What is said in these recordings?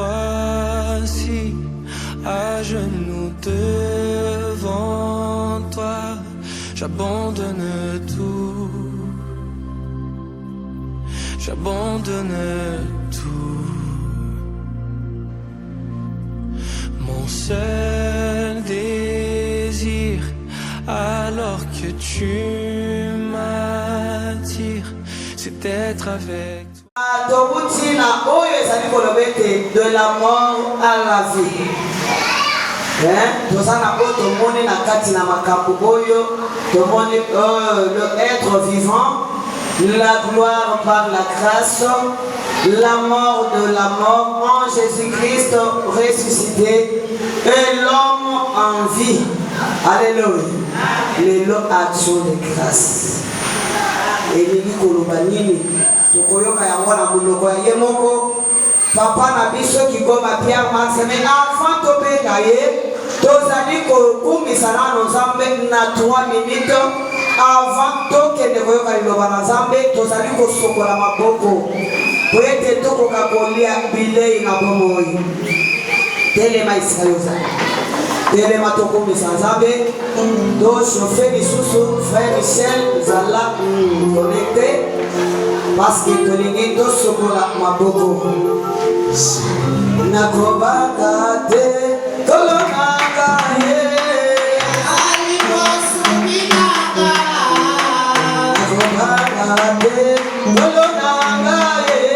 voici à genoux devant toi, j'abandonne tout, j'abandonne tout. Mon seul désir, alors que tu m'attires, c'est d'être avec toi. De la mort à la vie. Le être vivant, la gloire par la grâce, la mort de la mort en Jésus-Christ ressuscité et l'homme en vie. Alléluia. Les actions de grâce. Et les Kolobanini, Tokoyoka Yamona Muloko Yemoko, Papa Nabiso qui comme à Pierre Max, mais avant de payer, Tozali Kokumisana nos ambe na 3 minutes avant que ne Koyoka Lobana Zambe, Tozali Kosokola Maboko, pour être Toko Kakolia Bilei na Bomoi. Telema Israël. Telema Toko Misanzabe, dos chauffeurs Isusu, frère Michel, Zala connecté. Parce que Tolingi dos Sokola Maboko. Nakobaka te, Kolonaka ye. Nakobaka te, Kolonaka ye.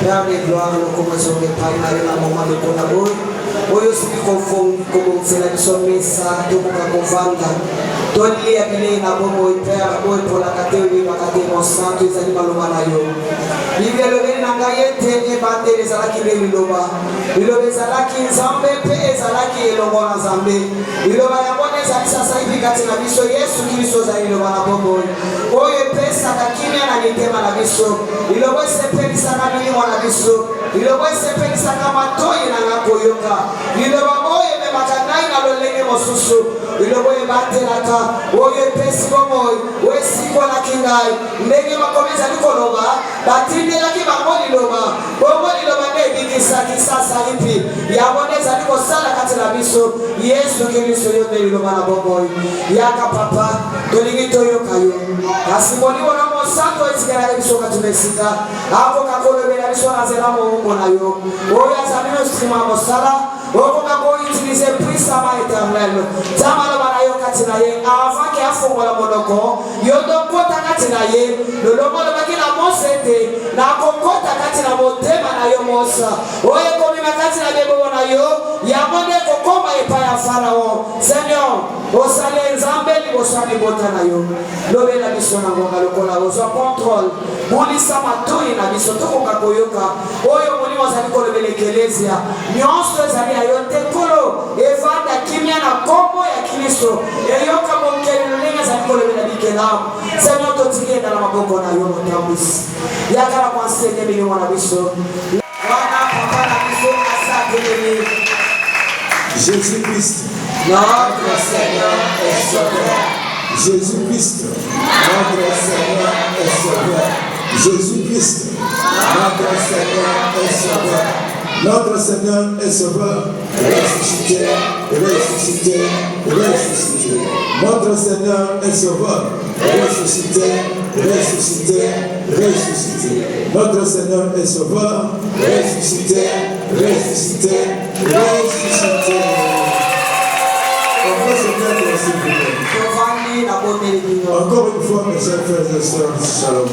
Père de gloire, nous commençons par parler à un moment de collaborer. Oyo si confond comme c'est la somme ça tout pour confondre. Toli abile na bomo Père boy pour la catégorie la catégorie sang tous animaux manayo. Libérez na yete ebande ezalaki be liloba liloba ezalaki nzambe mpe ezalaki elongo na nzambe liloba yango nde ezali sasa hivi kati na biso yesu kristo ozali liloba na bomoi oyo epesaka kimia na mitema na biso liloba esepelisaka milimo na biso liloba esepelisaka matoyi na nga koyoka liloba oyo ememaka ngai na lolenge mosusu liloba oyo ebatelaka oyo epesi bomoi oyo esikolaki ngai ndenge makomi ezali koloba batindelaki bango liloba bongo liloba nde ebikisaki sasa lipi yango nde ezali kosala kati na biso yesu kristo yo nde liloba na bomoi yaka papa tolingi toyoka yo kasi bolingo na mosantu esikelaka biso kati na esika akoka kolobela biso na nzela moumbo na yo oyo azali no strima ya mosala okoka koutilize puissama éternel nzambe aloba na yo kati na ye avant ke afongola monoko yo ndokota kati na ye lolongo olobaki na mose ete nakokota kati na motema na yo mosa oyo ekomima kati na bebobo na yo yango nde kokoma epai ya farao seigneur osali nzambe liboso ya libota na yo lobela biso na ngonga lokola ozwa contrôle bulisa matoyi na biso tokoka koyoka oyo molimo ozali kolobela ekelezia nyonso ezali ya yo te kolo evanda kimia na kombo ya kristo eyoka mokelelo ndenge ezali kolobela bikelamu seigneur totiki enda na maboko na yo motambwisi yakala kwansenye milimo na biso wana papa na biso asatelemi Jésus-Christ, notre Seigneur et Sauveur. Jésus-Christ, notre Seigneur et Sauveur. Jésus-Christ, notre Seigneur et Sauveur. Notre Seigneur et Sauveur, ressuscité, ressuscité, ressuscité. Notre Seigneur et Sauveur, ressuscité, ressuscité, ressuscité. Notre Seigneur et Sauveur, ressuscité, ressuscité, ressuscité. On peut se mettre s'il vous plaît. Encore une fois, mes chers frères et sœurs, shalom.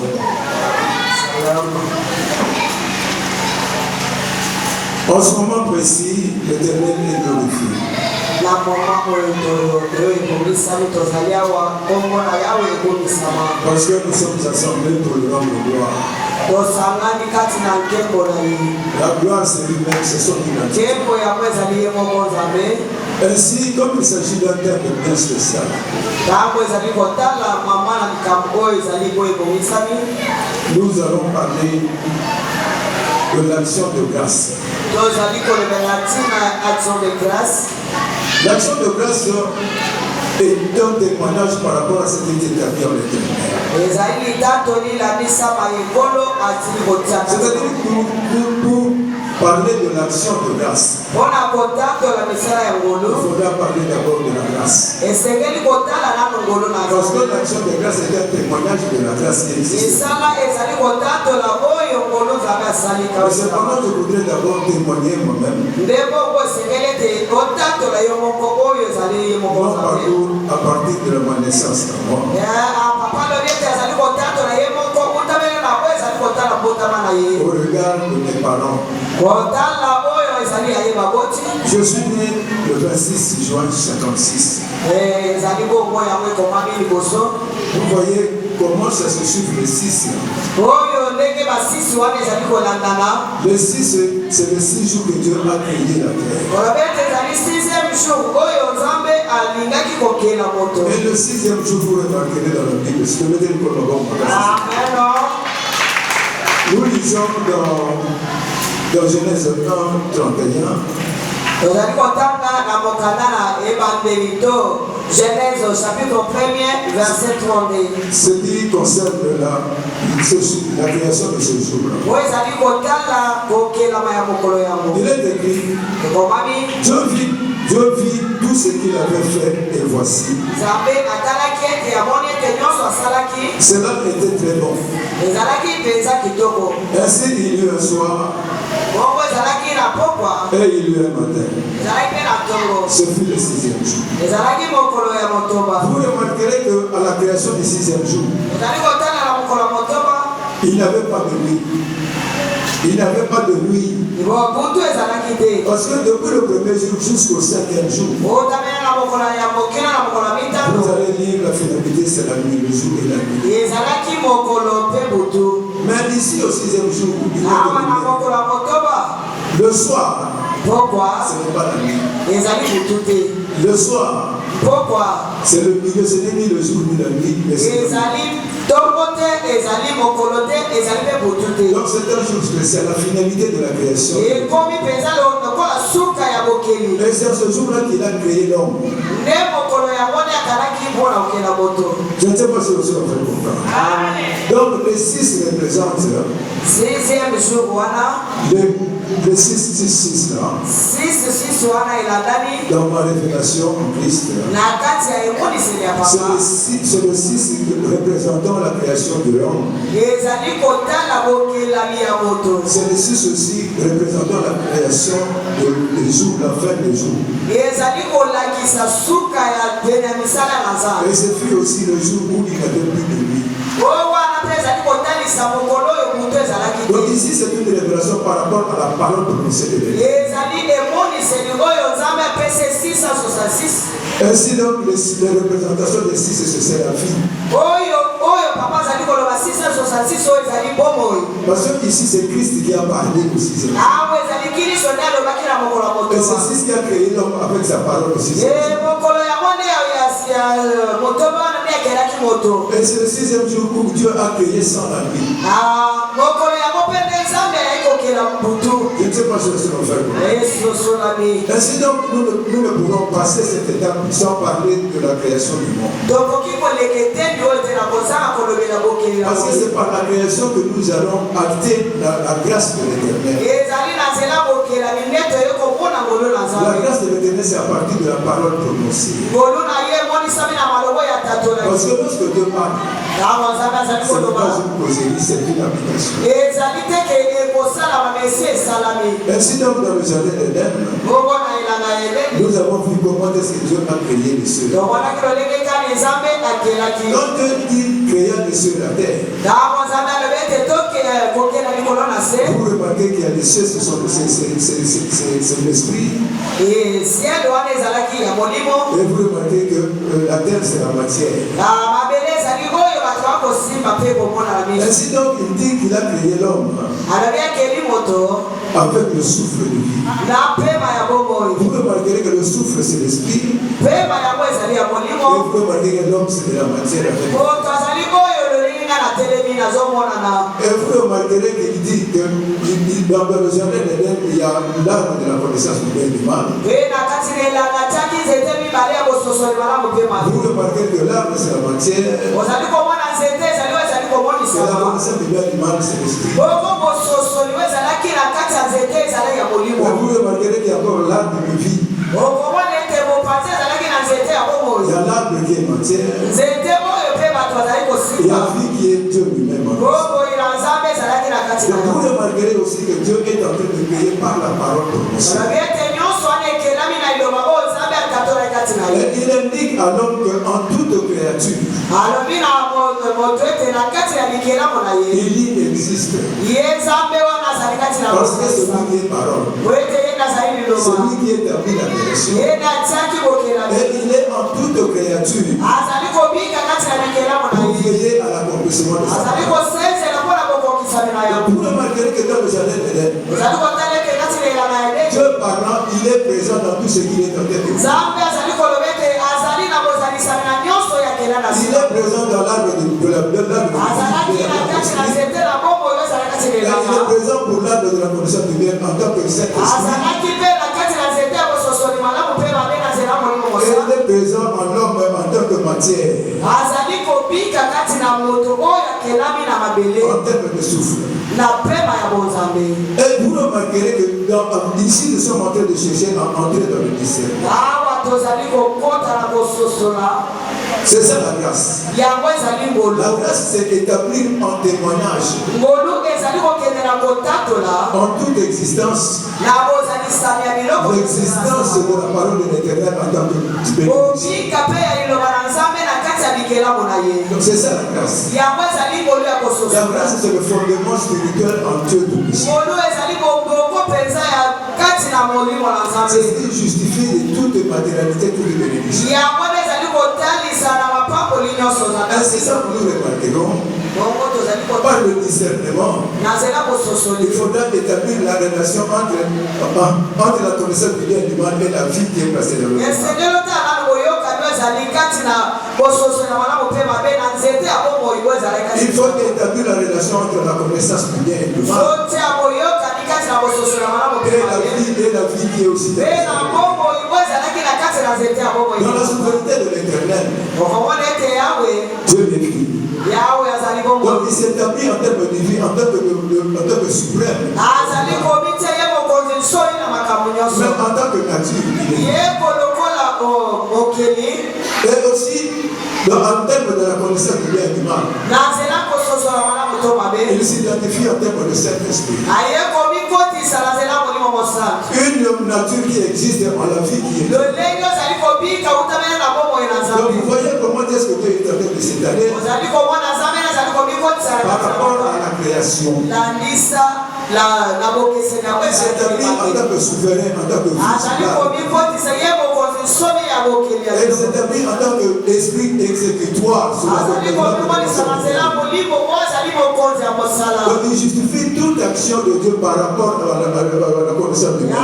En ce moment précis, l'Éternel est glorifié. Parce que nous sommes assemblés pour le nom de gloire. La gloire, c'est lui-même, c'est son identité. Ainsi, comme il s'agit d'un terme bien spécial, nous allons parler de l'action de grâce. L'action de grâce est un témoignage par rapport à ce qui est établi en l'Éternel. C'est-à-dire que pour parler de l'action de grâce, il faudra parler d'abord de la grâce. Parce que l'action de grâce est un témoignage de la grâce qui existe. Mais cependant, je voudrais d'abord témoigner moi-même. À partir de ma naissance d'abord. Au regard de mes parents. Je suis né le 26 juin 1956. Vous voyez comment ça se suit le 6. Le 6, c'est le 6 jours que Dieu a créé la terre. Et le 6e jour, vous remarquerez dans la Bible, c'est le Amen. Nous lisons dans Genèse 1, 31. Genèse chapitre 1er, verset 32. Ce qui concerne la création de ce jour-là. Il est écrit, Dieu vit tout ce qu'il avait fait et voici. Cela était très bon. Ainsi il y eut un soir et il y eut un matin. Ce fut le 6e jour. Vous remarquerez qu'à la création du 6e jour, il n'y avait pas de nuit. Il n'y avait pas de nuit. Parce que depuis le premier jour jusqu'au 5e jour, vous allez lire la finalité, c'est la nuit, le jour et la nuit. Mais ici, Ici au 6e jour, le soir, ce n'est pas la nuit. Le soir, c'est le milieu, ce n'est ni le jour ni la nuit, mais c'est donc c'est un jour spécial, la finalité de la création. Et c'est ce jour-là qu'il a créé l'homme. Je ne sais pas si vous avez compris. Donc le 6 représente le 6 là. Dans ma révélation en Christ. C'est le 6 représentant la création de l'homme. C'est le 6 aussi représentant la création des jours, la fin des jours. Et ce fut aussi le jour où il n'y avait plus de nuit. Donc ici c'est une révélation par rapport à la parole prononcée de Dieu. Ainsi donc les représentations des 6 c'est la vie. Parce que ici c'est Christ qui a parlé au 6e. Et c'est 6 qui a créé l'homme avec sa parole au 6e. Et c'est le 6e jour où Dieu a créé sans la nuit. Je ne sais pas si c'est faire. Ainsi donc nous ne pouvons passer cette étape sans parler de la création du monde. Parce que c'est par la création que nous allons acter la grâce de l'Éternel. La grâce de l'Éternel, c'est à partir de la parole prononcée. Parce que lorsque Dieu parle, ce n'est pas une causerie, c'est une habitation. Ainsi donc dans le jardin d'Éden, nous avons vu comment est-ce que Dieu a créé les cieux. Quand Dieu dit créa les cieux et la terre, vous remarquez qu'il y a des cieux, c'est l'esprit. Et vous remarquez que la terre c'est la matière. Ainsi donc il dit qu'il a créé l'homme avec le souffle de vie. Vous remarquerez que le souffle c'est l'esprit. Et vous remarquez que l'homme c'est de la matière avec. Et vous remarquerez qu'il dit que dans le jardin d'Éden, il y a l'arbre de la connaissance du bien et du mal. Vous remarquez que l'arbre c'est la matière. Et la connaissance du bien et du mal c'est l'esprit. Et vous remarquerez qu'il y a encore l'arbre de vie. Il y a l'arbre qui est matière. Il y a la vie qui est Dieu lui-même. Et vous remarquerez aussi que Dieu est en train de créer par la parole prononcée. Et il indique à l'homme qu'en toute créature, il existe. Parce que c'est lui qui est parole. C'est lui qui établit la création. Et il est en toute créature pour veiller à l'accomplissement de sa parole. Et vous remarquerez que dans le jardin d'Éden, Dieu parlant, il est présent dans tout ce qu'il est en train de faire. Il est présent dans l'arbre de la il est présent pour l'arbre de la connaissance du bien en tant que Saint-Esprit. Et il est présent en l'homme en tant que matière. En termes de souffle. Et vous remarquerez que ici nous sommes en train de chercher à entrer dans le discernement. C'est ça la grâce. La grâce c'est établir en témoignage en toute existence l'existence de la parole de l'Éternel en tant que bénédiction. Donc c'est ça la grâce. La grâce c'est le fondement spirituel en Dieu tout-puissant. C'est justifié de toute matérialité, toute bénédiction. Ainsi ça nous remarquerons par Dans le discernement, il faudra établir la relation entre la connaissance du bien et du mal et la vie qui est passée dans le monde. Il faut établir la relation entre la connaissance du bien et du mal et la vie qui est aussi dans le monde. Dans la souveraineté de l'Éternel, Dieu l'écrit. Donc il s'établit en termes de vie, en termes de suprême. Même en tant que nature. Et aussi en termes de la connaissance du bien et du mal. Il s'identifie en termes de Saint-Esprit. Une nature qui existe en la vie qui est. Donc vous voyez comment est-ce que Dieu est en train de s'étaler par rapport à la création. Il s'établit en tant que souverain, en tant que il s'établit en tant qu'esprit exécutoire sur la donc il justifie toute action de Dieu par rapport à la connaissance de Dieu.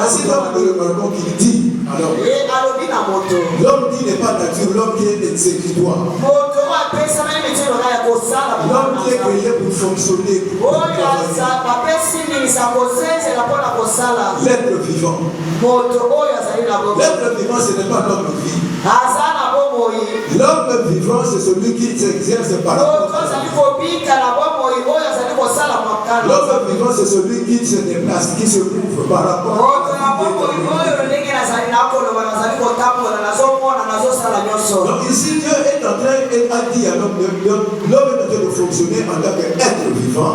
Ainsi donc nous remarquons qu'il dit alors l'homme qui n'est pas nature, l'homme qui est exécutoire, l'homme qui est créé pour fonctionner, l'être vivant. L'être vivant, ce n'est pas l'homme vie. L'homme vivant, c'est celui qui s'exerce par rapport à l'homme vivant, c'est celui qui se déplace, qui se prouve par rapport à donc ici, Dieu est en train, et a dit à l'homme, l'homme est en train de fonctionner en tant qu'être vivant.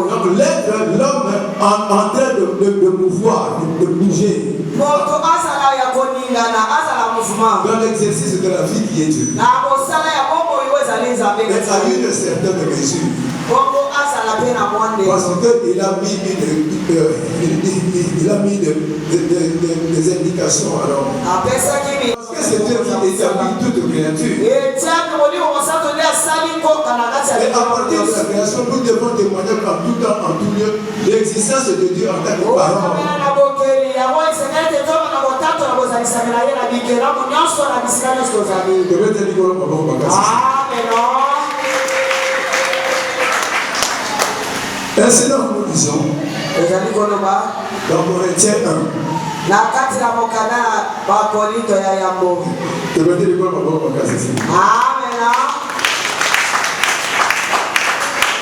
Donc l'être, l'homme en train de mouvoir, de bouger dans l'exercice de la vie qui est Dieu. Mais à une certaine mesure. Parce qu'il a mis des indications alors. Parce que c'est Dieu qui établit toute créature. Et à partir de la création, nous devons témoigner en tout temps, en tout lieu, l'existence de Dieu en tant que parole. Ainsi donc nous disons dans Corinthiens 1.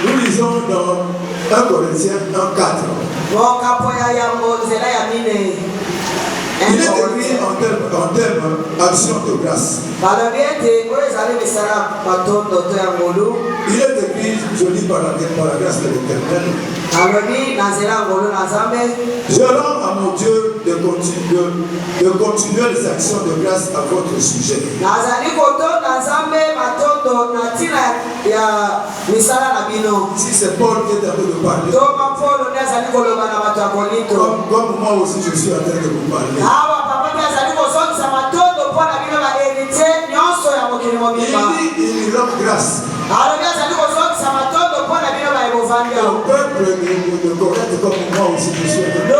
Nous lisons dans 1 Corinthiens 1:4. Il est écrit en termes action de grâce. Il est écrit, je lis par la grâce de l'Éternel. Je rends à mon Dieu de continuer les actions de grâce à votre sujet. Si c'est Paul qui est en train de parler, comme moi aussi je suis en train de vous parler. Il rend grâce au peuple de Corinthe comme moi aussi je suis en train de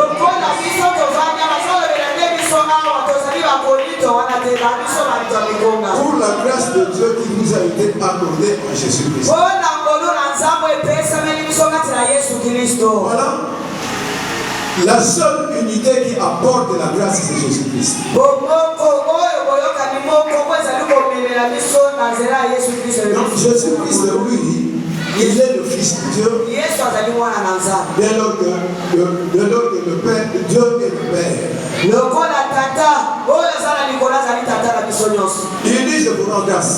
pour la grâce de Dieu qui vous a été accordée en Jésus-Christ. Voilà. La seule unité qui apporte la grâce, c'est Jésus-Christ. Donc Jésus-Christ, lui, il est le Fils de Dieu. Dès lors que le Père, Dieu est le Père. Il dit, je vous rends grâce.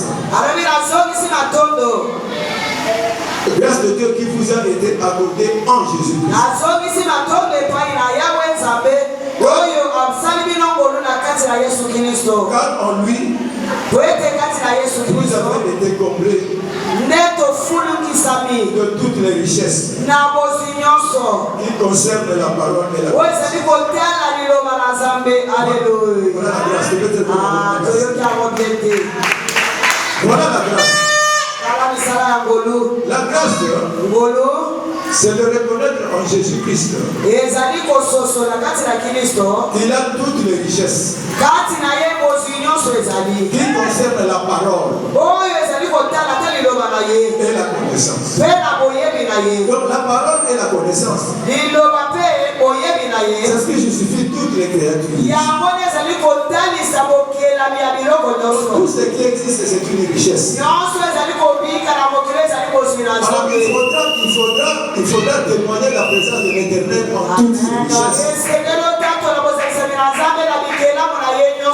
Grâce de Dieu qui vous a été accordée en Jésus-Christ. Car en lui, Vous avez été comblés de toutes les richesses qui concernent la parole et la grâce. Voilà la grâce. La grâce, c'est de reconnaître en Jésus-Christ qu'il a toutes les richesses qui concernent la parole et la connaissance. Donc la parole et la connaissance, c'est ce qui justifie toutes les créatures. Tout ce qui existe, c'est une richesse. Alors il faudra témoigner la présence de l'Éternel en toutes ces richesses.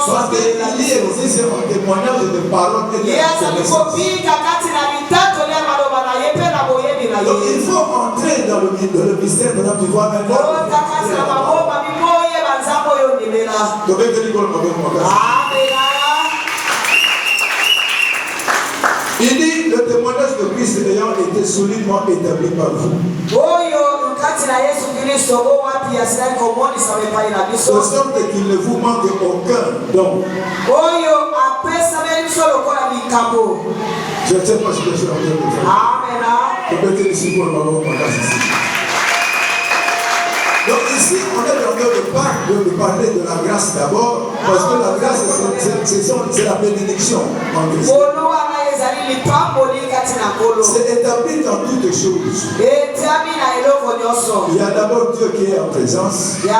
Parce qu'il existe un témoignage de parole et de connaissance. Donc il faut entrer dans le mystère de notre voix maintenant. Il dit le témoignage de Christ ayant été solidement établi par vous. De sorte qu'il ne vous manque aucun don. Je ne sais pas si je suis en train de faire. Peut-être ici pour le moment, donc ici, on est en train de parler de la grâce d'abord, parce que la grâce, c'est la bénédiction en Christ. C'est établi dans toutes choses. Il y a d'abord Dieu qui est en présence. Et en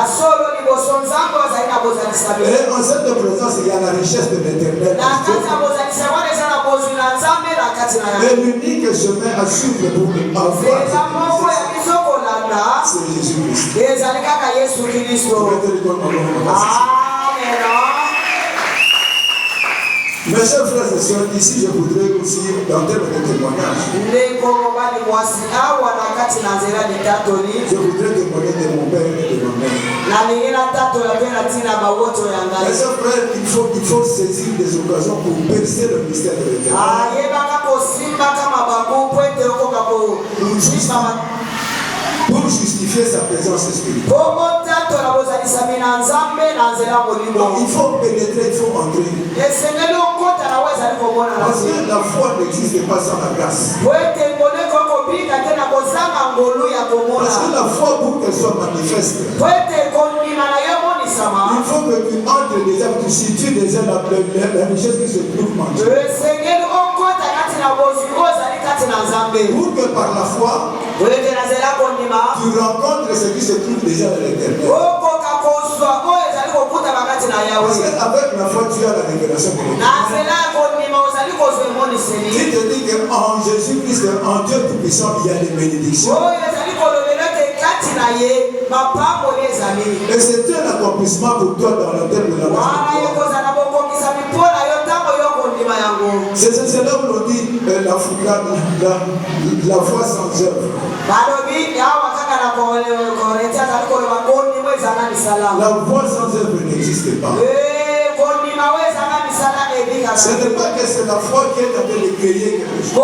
cette présence, il y a la richesse de l'Éternel. Et l'unique chemin à suivre pour avoir c'est Jésus-Christ. Mes chers frères et sœurs, ici je voudrais aussi, en termes de témoignage, je voudrais témoigner de mon père et de ma mère. Mes chers frères, il faut saisir des occasions pour percer le mystère de l'Éternel. Pour justifier sa présence spirituelle. Donc il faut pénétrer, il faut entrer. Parce que la foi n'existe pas sans la grâce. Parce que la foi, pour qu'elle soit manifeste, il faut que tu entres déjà, tu situes déjà la richesse qui se trouve en Dieu. Pour que par la foi, tu rencontres ce qui se trouve déjà dans l'Éternel. Parce qu'avec la foi, tu as la révélation de l'Éternel. Qui te dit qu'en Jésus-Christ, en Dieu Tout-Puissant, il y a des bénédictions. Et c'est un accomplissement pour toi dans le thème de la grâce. C'est là où l'on dit la foi sans œuvre. La foi sans œuvre n'existe pas. Ce n'est pas que c'est la foi qui est en train de créer quelque chose.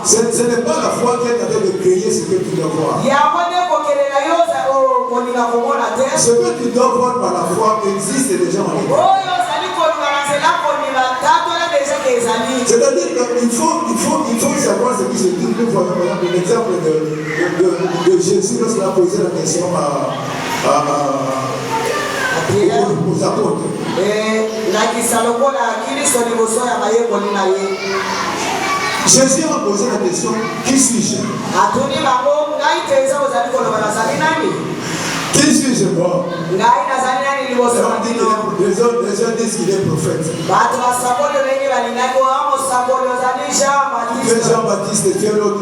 Ce n'est pas la foi qui est en train de créer ce que tu dois voir. Ce que tu dois voir par la foi existe déjà en toi. C'est-à-dire qu'il faut savoir ce qui se dit. Nous voyons par exemple l'exemple de Jésus lorsqu'il a posé la question aux apôtres. Jésus a posé la question, qui suis-je? Qui suis-je moi? Les gens disent qu'il est prophète. Tu es Jean-Baptiste et tu es l'autre.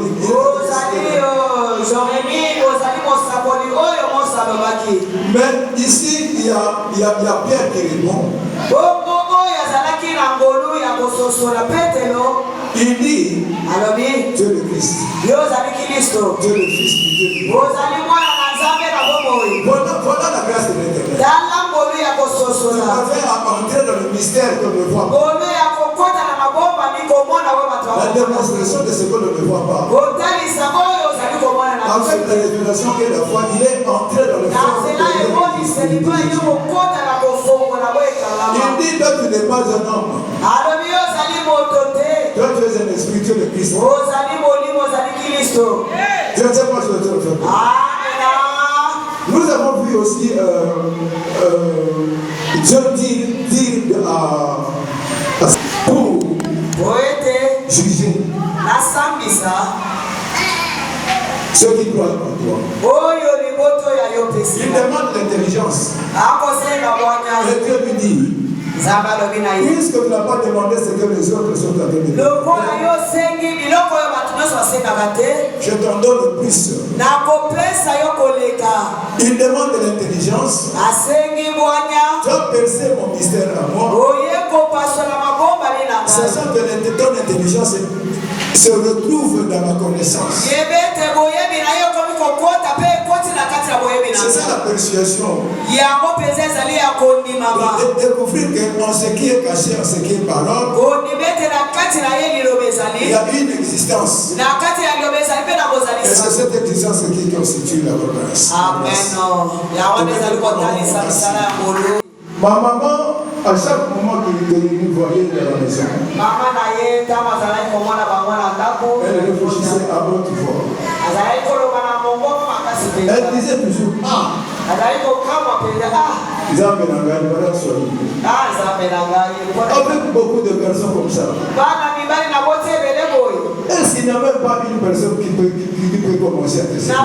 Mais ici, il y a Pierre qui répond. Il dit, tu es le Christ. Tu es le Fils du Dieu. Voilà la grâce de l'Éternel. Tu avais à entrer dans le mystère qu'on ne voit pas. La démonstration de ce que l'on ne voit pas. Avec la révélation et la foi, il est entré dans le fond. Il dit, toi tu n'es pas un homme. Toi tu es un esprit de Christ. Je ne sais pas si je te le fais. Nous avons vu aussi Dieu dire pour juger ceux qui croient en toi. Il demande l'intelligence. Et Dieu lui dit, puisque tu n'as pas demandé ce que les autres sont en train de demander, je t'en donne plus. Il demande de l'intelligence. Tu as percé mon mystère à moi. Sachant que ton intelligence se retrouve dans ma connaissance. C'est ça la persuasion. De découvrir qu'en ce qui est caché, en ce qui est parole, il y a une existence. Et c'est cette existence qui constitue la reconnaissance. Ma maman, à chaque moment qu'il nous voyait dans la maison, elle réfléchissait à haute voix. Elle disait toujours, avec beaucoup de personnes comme ça. Est-ce qu'il n'y a même pas une personne qui peut commencer à te servir?